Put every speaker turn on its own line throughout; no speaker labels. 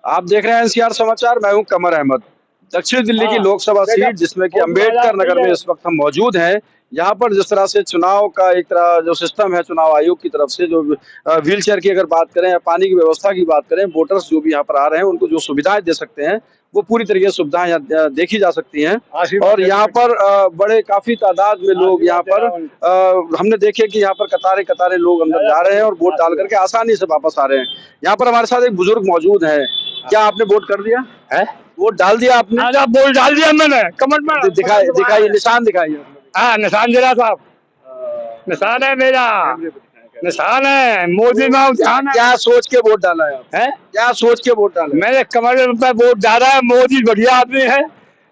आप देख रहे हैं एनसीआर समाचार। मैं हूं कमर अहमद। दक्षिण दिल्ली की लोकसभा सीट जिसमें कि अंबेडकर नगर में इस वक्त हम मौजूद हैं। यहाँ पर जिस तरह से चुनाव का एक तरह जो सिस्टम है चुनाव आयोग की तरफ से, जो व्हील चेयर की अगर बात करें या पानी की व्यवस्था की बात करें, वोटर्स जो भी यहाँ पर आ रहे हैं उनको जो सुविधाएं दे सकते हैं वो पूरी तरीके से सुविधाएं यहाँ देखी जा सकती हैं। और यहाँ पर बड़े काफी तादाद में लोग यहाँ पर हमने देखे कि यहाँ पर कतारें कतारें लोग अंदर जा रहे हैं और वोट डाल करके आसानी से वापस आ रहे हैं। यहाँ पर हमारे साथ एक बुजुर्ग मौजूद है। क्या आपने वोट कर दिया है? वोट डाल दिया आपने?
हाँ, वोट डाल दिया मैंने कमर में।
दिखाइए निशान दिखाइए।
हाँ, निशान दे रहा साहब, निशान है मेरा, निशान है मोदी में ध्यान है।
क्या सोच के वोट डाला है? क्या सोच के वोट डाला?
मैंने कमर पे वोट डाला है। मोदी बढ़िया आदमी है,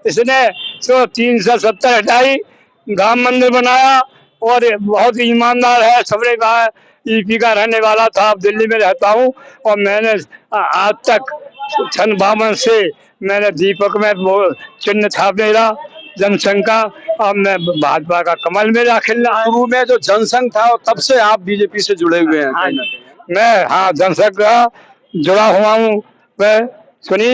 इसने तो 370 हटाई, राम मंदिर बनाया और बहुत ईमानदार है। सबरे यूपी का रहने वाला था, अब दिल्ली में रहता हूँ और मैंने आज तक सन 52 से मैंने दीपक में वो चिन्ह था मेरा जनसंघ का। अब मैं भाजपा का कमल में दाखिल रहा है।
शुरू में जो जनसंघ था तब से आप बीजेपी से जुड़े हुए हैं?
हाँ, मैं जनसंघ का जुड़ा हुआ हूँ। मैं सुनी,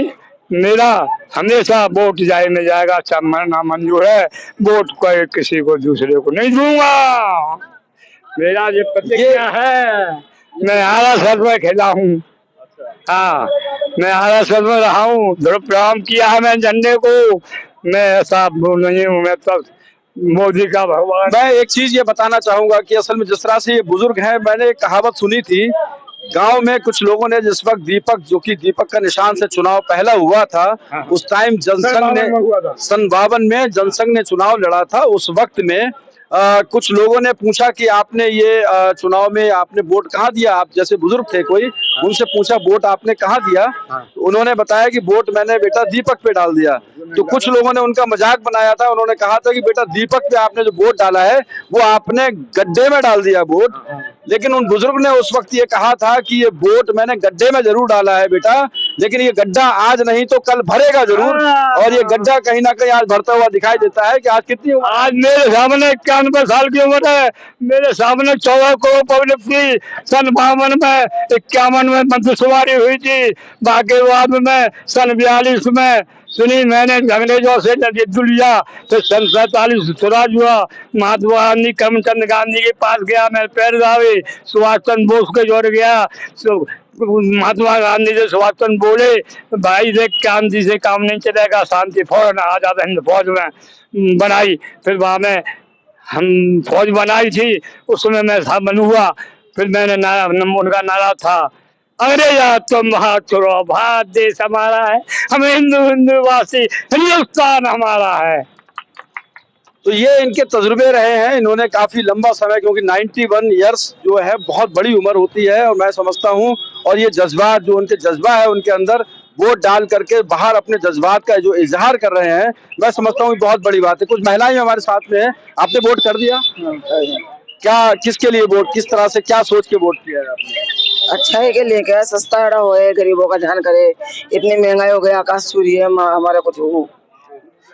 मेरा हमेशा वोट जाए में जाएगा, अच्छा मरना मंजूर है। वोट कोई किसी को दूसरे को नहीं दूंगा। मेरा ये प्रतिज्ञा है। मैं आरएसएस में खेला हूँ। हाँ, मैं आरएसएस में रहा हूँ, ध्रुव प्रणाम किया है मैं झंडे को। मैं ऐसा नहीं हूँ, मैं तो मोदी का भगवान।
मैं एक चीज ये बताना चाहूंगा कि असल में जिस तरह से ये बुजुर्ग हैं, मैंने एक कहावत सुनी थी गांव में। कुछ लोगों ने जिस वक्त दीपक, जो कि दीपक का निशान से चुनाव पहला हुआ था, उस टाइम जनसंघ ने सन 52 में जनसंघ ने चुनाव लड़ा था। उस वक्त में कुछ लोगों ने पूछा कि आपने ये चुनाव में आपने वोट कहाँ दिया? आप जैसे बुजुर्ग थे कोई, उनसे पूछा वोट आपने कहाँ दिया? उन्होंने बताया कि वोट मैंने बेटा दीपक पे डाल दिया। तो कुछ लोगों ने उनका मजाक बनाया था। उन्होंने कहा था कि बेटा दीपक पे आपने जो वोट डाला है वो आपने गड्ढे में डाल दिया वोट। लेकिन उन बुजुर्ग ने उस वक्त ये कहा था कि ये वोट मैंने गड्ढे में जरूर डाला है बेटा, लेकिन ये गड्ढा आज नहीं तो कल भरेगा जरूर। और ये गड्ढा कहीं ना कहीं आज भरता हुआ दिखाई देता है। कि आज कितनी उम्र?
आज मेरे सामने 91 साल की उम्र है। मेरे सामने 14 करोड़ पब्लिक थी। सन 52 में, 51 में मंत्रिसुमारी हुई थी। बागेवाद में सन 42 में सुनी मैंने अंग्रेजों से युद्ध लिया। तो सन 47 स्वराज हुआ। महात्मा गांधी, करमचंद गांधी के पास गया, मैं पैर दावे, सुभाष चंद्र बोस के जोड़ गया। महात्मा गांधी से सुभाष चंद्र बोले, भाई देख क्रांति से काम नहीं चलेगा, शांति फौरन आजाद हिंद फौज में बनाई। फिर वहां में हम फौज बनाई थी, उसमें मैं शामिल हुआ। फिर मैंने नारा, उनका नारा था, अंग्रेजा तुम हाथ छोड़ो, भारत देश हमारा है, हम हिंदू हिंदुवासी, हिंदुस्तान हमारा है।
तो ये इनके तजुर्बे रहे हैं। इन्होंने काफी लंबा समय, क्योंकि 91 ईयर्स जो है बहुत बड़ी उम्र होती है, और मैं समझता हूँ और ये जज्बात जो उनके जज्बा है उनके अंदर, वोट डाल करके बाहर अपने जज्बात का जो इजहार कर रहे हैं, मैं समझता हूँ बहुत बड़ी बात है। कुछ महिलाएं हमारे साथ में है। आपने वोट कर दिया? क्या, किसके लिए वोट, किस तरह से, क्या सोच के वोट किया है आपने?
अच्छाई के लिए क्या, सस्ता अड़ा होए, गरीबों का ध्यान करे। इतनी महंगाई हो गई, आकाश चूरी है, हमारे कुछ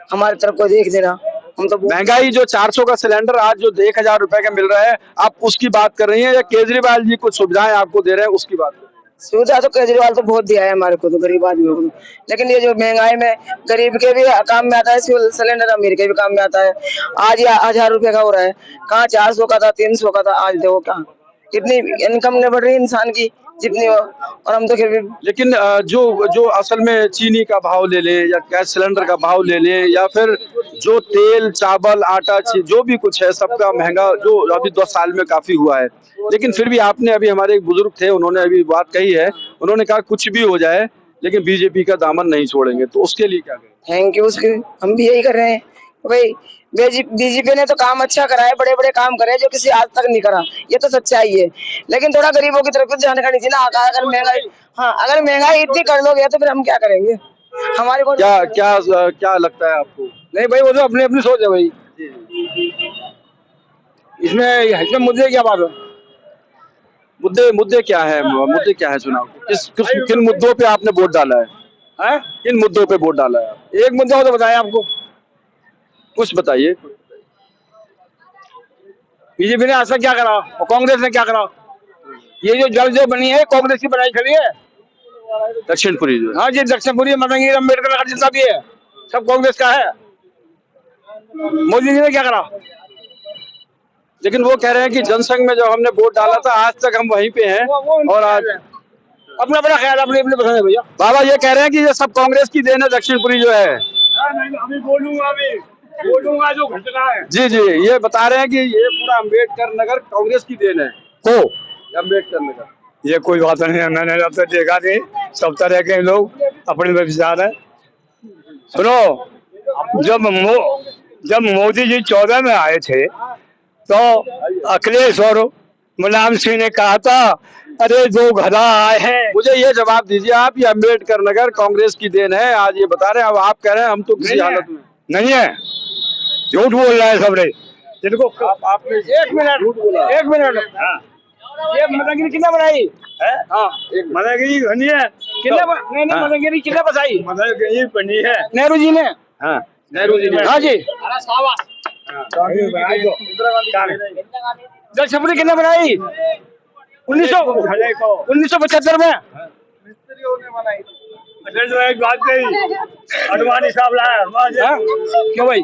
हमारी तरफ को देख देना। हम तो
महंगाई जो 400 का सिलेंडर आज जो 1000 रुपए का मिल रहा है, आप उसकी बात कर रही हैं या केजरीवाल जी कुछ सुविधाएं आपको दे रहे हैं उसकी बात कर रही हैं?
सुविधा तो केजरीवाल तो बहुत दिया है हमारे को, तो गरीब आदमियों को। लेकिन ये जो महंगाई में गरीब के भी काम में आता है सिलेंडर, अमीर के भी काम में आता है। आज ये 1000 रुपए का हो रहा है, कहाँ 400 का था, 300 का था, आज देखो कहाँ। इतनी इनकम नहीं बढ़ रही इंसान की जितनी हो, और हम तो फिर भी।
लेकिन जो जो असल में चीनी का भाव ले लें या गैस सिलेंडर का भाव ले लें या फिर जो तेल चावल आटा जो भी कुछ है सबका महंगा जो अभी 2 साल में काफी हुआ है। लेकिन फिर भी आपने, अभी हमारे एक बुजुर्ग थे उन्होंने अभी बात कही है, उन्होंने कहा कुछ भी हो जाए लेकिन बीजेपी का दामन नहीं छोड़ेंगे। तो उसके लिए क्या करें?
थैंक यू, उसके हम भी यही कर रहे हैं भाई। बीजेपी ने तो काम अच्छा करा है, बड़े बड़े काम करे जो किसी आज तक नहीं करा, ये तो सच्चाई है। लेकिन थोड़ा गरीबों की तरफ भी ध्यान करनी चाहिए ना। अगर महंगाई, हाँ अगर महंगाई इतनी कर लोगे तो फिर हम क्या करेंगे? हमारे को
क्या क्या क्या लगता है आपको?
नहीं भाई, वो तो अपनी अपनी सोच है भाई। इसमें मुद्दे क्या बात है?
मुद्दे क्या है? मुद्दे क्या है चुनाव के? किन मुद्दों पे आपने वोट डाला है? किन मुद्दों पे वोट डाला है?
एक मुद्दा हो तो बताया आपको,
कुछ बताइए।
बीजेपी ने आज तक क्या करा और कांग्रेस ने क्या करा? ये जो जल जो बनी है कांग्रेस की बनाई खड़ी है।
दक्षिणपुरी जो है।
हाँ जी, दक्षिणपुरी मदनगिरी अम्बेडकर नगर जितना भी है सब कांग्रेस का है। मोदी जी ने क्या करा?
लेकिन वो कह रहे हैं कि जनसंघ में जब हमने वोट डाला था आज तक हम वहीं पे हैं और आज
अपना अपना ख्याल, अपनी अपनी पसंद है भैया।
बाबा ये कह रहे हैं कि ये सब कांग्रेस की देन है दक्षिणपुरी जो है।
अभी बोलूंगा जो घटना है।
जी जी, ये बता रहे हैं कि ये पूरा अम्बेडकर नगर कांग्रेस की देन है।
तो
अम्बेडकर नगर
ये कोई बात नहीं है, मैंने जब तक देखा नहीं, सब तरह के लोग अपने में विचार है। सुनो, जब मोदी जी 14 में आए थे तो अखिलेश और मुलायम सिंह ने कहा था अरे दो गधा आए हैं।
मुझे ये जवाब दीजिए आप, ये अम्बेडकर नगर कांग्रेस की देन है आज ये बता रहे हैं, अब आप कह रहे हैं हम तो किसी हालत में
नहीं है, झूठ बोल रहा है सब रे जिनको।
आपने
एक मिनट ये मदनगिरी कितना बनाई है? हाँ, मदनगिरी बनी है कितना नहीं नहीं, मदनगिरी कितना बसाई? मदनगिरी बनी है नेहरू जी ने। हाँ,
नेहरू जी ने।
हाँ जी। दक्षिणपुरी कितना बनाई? 1975 में। बात नहीं, अडवाणी साहब लाया। क्यों भाई?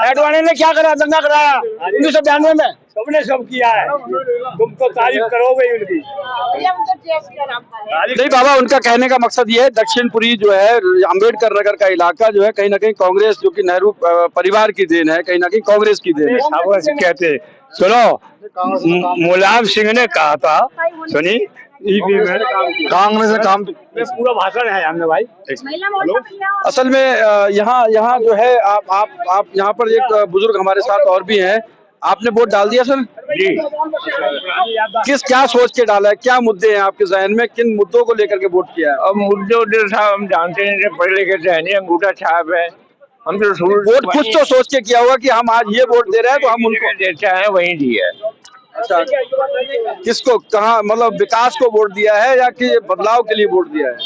अडवाणी ने क्या करा? दंगा कराया 1992 में। सबने सब किया है, तुम तो तारीफ करोगे उनकी।
नहीं बाबा, उनका कहने का मकसद ये है दक्षिणपुरी जो है अम्बेडकर नगर का इलाका जो है कहीं ना कहीं कांग्रेस जो कि नेहरू परिवार की देन है, कहीं ना कहीं कांग्रेस की देन है।
कहते सुनो, मुलायम सिंह ने कहा था, सुनी कांग्रेस ने काम पूरा भाषण है हमने भाई।
असल में यहाँ जो है आप यहाँ पर एक बुजुर्ग हमारे साथ और भी हैं, आपने वोट डाल दिया सर
जी?
क्या सोच के डाला है, क्या मुद्दे हैं आपके जहन में, किन मुद्दों को लेकर के वोट किया है?
अब मुद्दे साहब हम जानते हैं, पढ़े लिखे से नहीं, अंगूठा छाप है। हम तो
वोट कुछ तो सोच के किया होगा कि हम आज ये वोट दे रहे हैं तो हम उनको
देते हैं, वही दिया है।
अच्छा, किसको कहाँ, मतलब विकास को वोट दिया है या कि बदलाव के लिए वोट दिया है?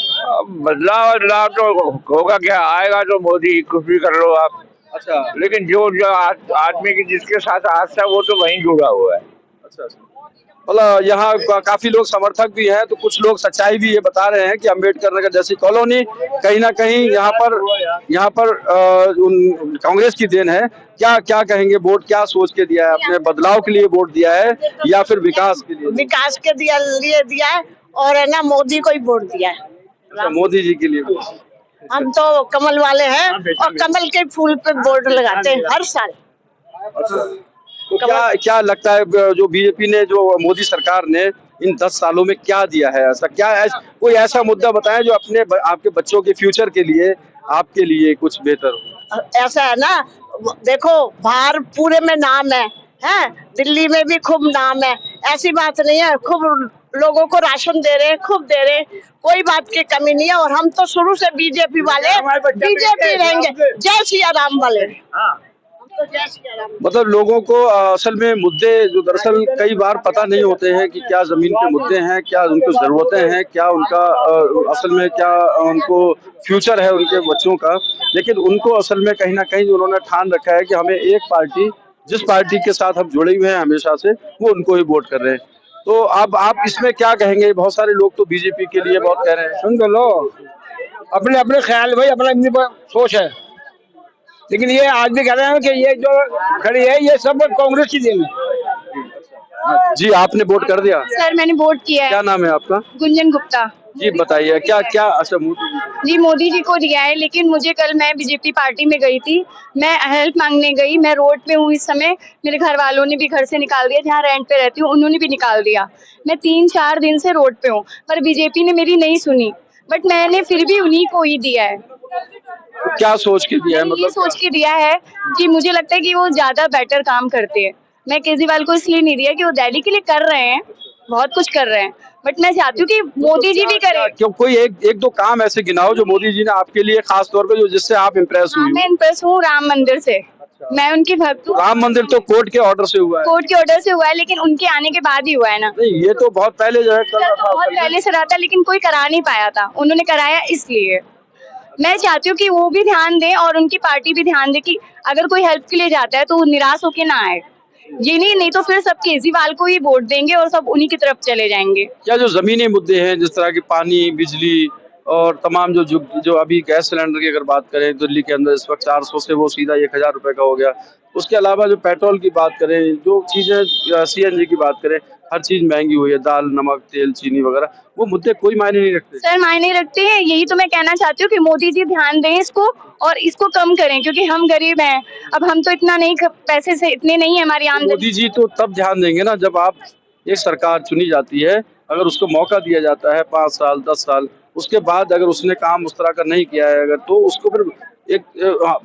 बदलाव तो होगा क्या, आएगा तो मोदी, कुछ भी कर लो आप।
अच्छा,
लेकिन जो आदमी की जिसके साथ आस्था वो तो वहीं जुड़ा हुआ है।
अच्छा, मतलब यहाँ काफी लोग समर्थक भी हैं, तो कुछ लोग सच्चाई भी ये बता रहे हैं कि अम्बेडकर नगर जैसी कॉलोनी कहीं ना कहीं यहाँ पर कांग्रेस की देन है। क्या क्या कहेंगे, वोट क्या सोच के दिया है आपने? बदलाव के लिए वोट दिया है या फिर विकास के लिए?
विकास के लिए दिया है और है ना मोदी को ही वोट दिया है।
अच्छा, मोदी जी के लिए।
हम तो कमल वाले हैं और कमल के फूल पे वोट लगाते हैं हर साल।
तो क्या लगता है जो बीजेपी ने, जो मोदी सरकार ने इन 10 सालों में क्या दिया है ऐसा? कोई ऐसा मुद्दा बताएं जो आपके बच्चों के फ्यूचर के लिए, आपके लिए कुछ बेहतर हो?
ऐसा है ना, देखो बाहर पूरे में नाम है, दिल्ली में भी खूब नाम है, ऐसी बात नहीं है, खूब लोगों को राशन दे रहे हैं, खूब दे रहे हैं, कोई बात की कमी नहीं है। और हम तो शुरू से बीजेपी वाले, बीजेपी रहेंगे, जय सिया राम वाले।
मतलब लोगों को असल में मुद्दे जो दरअसल कई बार पता नहीं होते हैं कि क्या जमीन के मुद्दे हैं, क्या उनको जरूरतें हैं, क्या उनका असल में क्या उनको फ्यूचर है उनके बच्चों का। लेकिन उनको असल में कहीं ना कहीं उन्होंने ठान रखा है कि हमें एक पार्टी, जिस पार्टी के साथ हम जुड़े हुए हैं हमेशा से, वो उनको ही वोट कर रहे हैं। तो अब आप इसमें क्या कहेंगे? बहुत सारे लोग तो बीजेपी के लिए बहुत कह रहे हैं।
सुन तो लो, अपने अपने ख्याल भाई, अपना अपनी सोच है, लेकिन ये आज भी कह रहे हैं कि ये जो खड़ी है ये सब कांग्रेस की देन है।
जी, आपने वोट कर दिया?
सर मैंने वोट किया है।
क्या नाम है आपका?
गुंजन गुप्ता।
जी बताइए, क्या क्या? अच्छा,
जी मोदी जी को दिया है, लेकिन मुझे कल, मैं बीजेपी पार्टी में गई थी, मैं हेल्प मांगने गई, मैं रोड पे हूँ इस समय, मेरे घर वालों ने भी घर से निकाल दिया, जहाँ रेंट पे रहती हूँ उन्होंने भी निकाल दिया। मैं 3-4 दिन से रोड पे हूँ, पर बीजेपी ने मेरी नहीं सुनी, बट मैंने फिर भी उन्हीं को ही दिया है।
क्या सोच के दिया है? मतलब
ये सोच के दिया है कि मुझे लगता है कि वो ज्यादा बेटर काम करते हैं। मैं केजरीवाल को इसलिए नहीं दिया कि वो दिल्ली के लिए कर रहे हैं, बहुत कुछ कर रहे हैं, बट मैं चाहती हूँ कि मोदी जी भी करें।
क्यों, कोई एक दो काम ऐसे गिनाओ जो मोदी जी ने आपके लिए खास तौर पे, जो जिससे आप इम्प्रेस हुई?
मैं इम्प्रेस हूँ राम मंदिर से। मैं उनकी भक्त हूँ।
राम मंदिर तो कोर्ट के ऑर्डर से हुआ है।
कोर्ट के ऑर्डर से हुआ है, लेकिन उनके आने के बाद ही हुआ है ना।
नहीं, ये तो बहुत पहले जो है
बहुत पहले से रहा था, लेकिन कोई करा नहीं पाया था, उन्होंने कराया। इसलिए मैं चाहती हूँ कि वो भी ध्यान दें और उनकी पार्टी भी ध्यान दे कि अगर कोई हेल्प के लिए जाता है तो वो निराश होके ना आए। जिन्हें नहीं तो फिर सब केजरीवाल को ही वोट देंगे और सब उन्हीं की तरफ चले जाएंगे।
क्या जो जमीनी मुद्दे हैं जिस तरह की पानी, बिजली और तमाम जो अभी गैस सिलेंडर की अगर बात करें दिल्ली के अंदर इस वक्त 400 से वो सीधा 1000 रुपए का हो गया। उसके अलावा जो पेट्रोल की बात करें, जो चीजें सीएनजी की बात करें, हर चीज महंगी हुई है, दाल, नमक, तेल, चीनी वगैरह, वो मुद्दे कोई मायने नहीं रखते।
सर मायने रखते हैं, यही तो मैं कहना चाहती हूँ कि मोदी जी ध्यान दें इसको और इसको कम करें, क्योंकि हम गरीब हैं। अब हम तो इतना नहीं, पैसे से इतने नहीं है हमारी आमदनी।
मोदी जी तो तब ध्यान देंगे ना जब आप एक सरकार चुनी जाती है, अगर उसको मौका दिया जाता है 5 साल 10 साल, उसके बाद अगर उसने काम उस तरह का नहीं किया है अगर, तो उसको फिर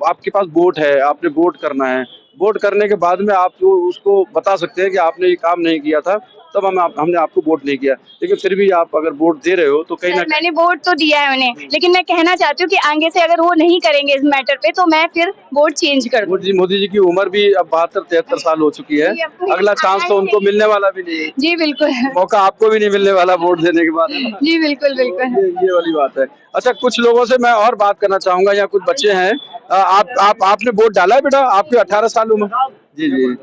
आपके पास वोट है, आपने वोट करना है। वोट करने के बाद में आप जो उसको बता सकते हैं कि आपने ये काम नहीं किया था, तब हमने आपको वोट नहीं किया। लेकिन फिर भी आप अगर वोट दे रहे हो तो कहीं ना
सर मैंने वोट तो दिया है उन्हें, लेकिन मैं कहना चाहती हूँ कि आगे से अगर वो नहीं करेंगे इस मैटर पे तो मैं फिर वोट चेंज कर दूँ।
मोदी जी की उम्र भी अब 72-73 साल हो चुकी है।
जी, अब तो
अगला चांस तो उनको मिलने वाला भी नहीं है।
जी बिल्कुल।
मौका आपको भी नहीं मिलने वाला वोट देने के बाद, है ना?
जी बिल्कुल बिल्कुल।
ये वाली बात है। अच्छा, कुछ लोगों से मैं और बात करना चाहूंगा, यहाँ कुछ बच्चे हैं। आपने वोट डाला है बेटा? आपकी 18 साल उम्र? जी जी।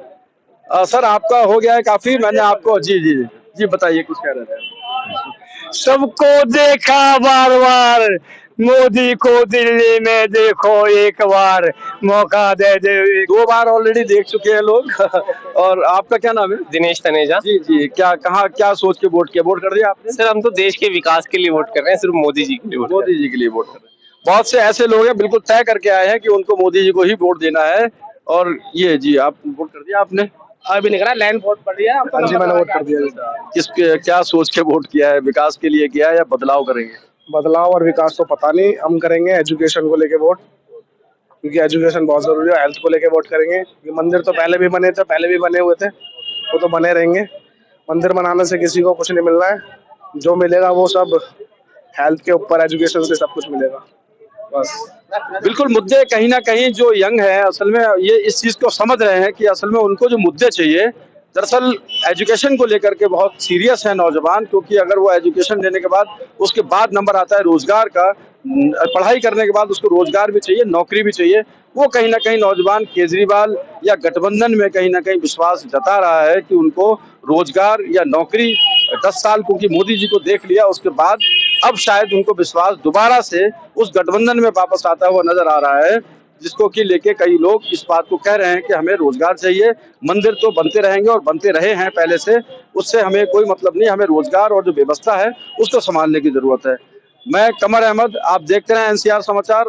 सर आपका हो गया है काफी, मैंने आपको जी जी जी बताइए, कुछ कह रहे थे।
सबको देखा बार बार, मोदी को दिल्ली में देखो एक बार, मौका दे दे।
2 बार ऑलरेडी देख चुके हैं लोग। और आपका क्या नाम है?
दिनेश तनेजा।
जी जी। क्या सोच के वोट किया? वोट कर दिया आपने?
सर हम तो देश के विकास के लिए वोट कर रहे हैं, सिर्फ मोदी जी के लिए वोट कर
मोदी जी के लिए वोट कर रहे हैं। बहुत से ऐसे लोग हैं बिल्कुल तय करके आए हैं कि उनको मोदी जी को ही वोट देना है। और ये जी, आप वोट कर दिया आपने?
अभी नहीं करा, लैंड वोट पड़ दिया।
हाँ जी, मैंने वोट कर दिया। क्या सोच के वोट किया है? विकास के लिए किया है या बदलाव करेंगे?
बदलाव और विकास तो पता नहीं, हम करेंगे एजुकेशन को लेके वोट, क्योंकि एजुकेशन बहुत जरूरी है। हेल्थ को लेके वोट करेंगे, क्योंकि मंदिर तो पहले भी बने थे, पहले भी बने हुए थे, वो तो बने रहेंगे। मंदिर बनाने से किसी को कुछ नहीं मिल रहा है, जो मिलेगा वो सब हेल्थ के ऊपर, एजुकेशन से सब कुछ मिलेगा बस।
बिल्कुल, मुद्दे कहीं ना कहीं जो यंग है असल में ये इस चीज को समझ रहे हैं कि असल में उनको जो मुद्दे चाहिए, दरअसल एजुकेशन को लेकर के बहुत सीरियस है नौजवान, क्योंकि अगर वो एजुकेशन लेने के बाद उसके बाद नंबर आता है रोजगार का, पढ़ाई करने के बाद उसको रोजगार भी चाहिए, नौकरी भी चाहिए। वो कहीं ना कहीं नौजवान केजरीवाल या गठबंधन में कहीं ना कहीं विश्वास जता रहा है कि उनको रोजगार या नौकरी 10 साल, क्योंकि मोदी जी को देख लिया उसके बाद अब शायद उनको विश्वास दोबारा से उस गठबंधन में वापस आता हुआ नजर आ रहा है, जिसको कि लेके कई लोग इस बात को कह रहे हैं कि हमें रोजगार चाहिए। मंदिर तो बनते रहेंगे और बनते रहे हैं पहले से, उससे हमें कोई मतलब नहीं, हमें रोजगार और जो व्यवस्था है उसको संभालने की जरूरत है। मैं कमर अहमद, आप देखते रहे एनसीआर समाचार।